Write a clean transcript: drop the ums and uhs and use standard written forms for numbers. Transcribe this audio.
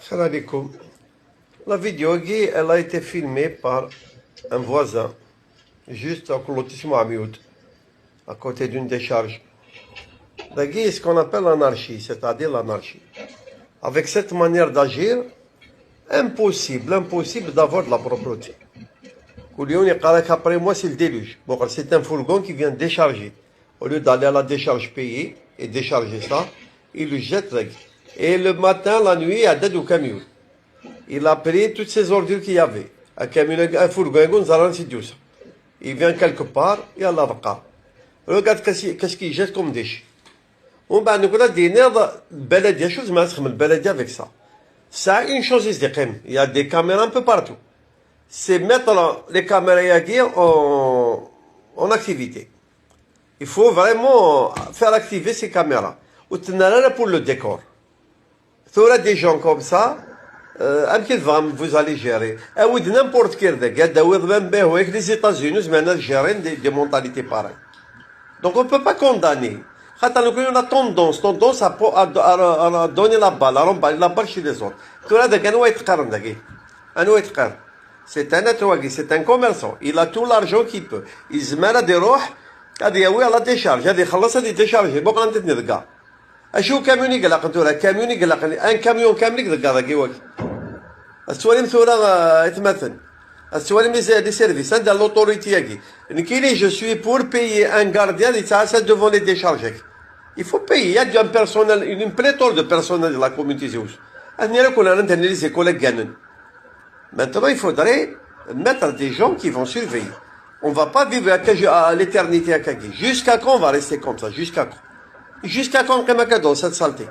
Salam alaikum. La vidéo, elle a été filmée par un voisin, juste à lotissement Amioud, à côté d'une décharge. C'est ce qu'on appelle l'anarchie, c'est-à-dire l'anarchie. Avec cette manière d'agir, impossible d'avoir de la propreté. Après moi, c'est le déluge. Bon, c'est un fourgon qui vient décharger. Au lieu d'aller à la décharge payer et décharger ça, il le jette. Et le matin, la nuit, il a au camion. Il a pris toutes ces ordures qu'il y avait. Un fourgon, il vient quelque part, il y a l'avocat. Regarde qu'est-ce qu'il jette comme déchets. On va nous dire, Beladia, chose, mais le Beladia avec ça. Ça, une chose, il y a des caméras un peu partout. C'est mettre les caméras en activité. Il faut vraiment faire activer ces caméras. Ou tenir pour le décor. Il y aura des gens comme ça, vous allez gérer. Et n'importe quel avec les États-Unis, maintenant, gérer des mentalités pareilles. Donc on ne peut pas condamner. On a tendance à donner la balle chez les autres. C'est un nettoyé, c'est un commerçant. Il a tout l'argent qu'il peut. Il se met à des roches, à des à la décharge. Il a des décharges. Il a des décharges. أشوف كاميون يقلق انتورا كاميون يقلق ان كاميون كامل يقلق هذاك يواك السوالم ثورة يتمثل السوالم دي سيرفيس عند لوطوريتي ياكي نكيلي جو سوي بور بايي ان غارديان يتعاسى devant les décharges. Il faut payer. Il y a un personnel, une pléthore de personnel de la communauté Zeus. Maintenant, il faudrait mettre des gens qui vont surveiller. On ne va pas vivre à l'éternité à Kagi. Jusqu'à quand on va rester comme ça? Jusqu'à quand? Jusqu'à quand, dans cette saleté?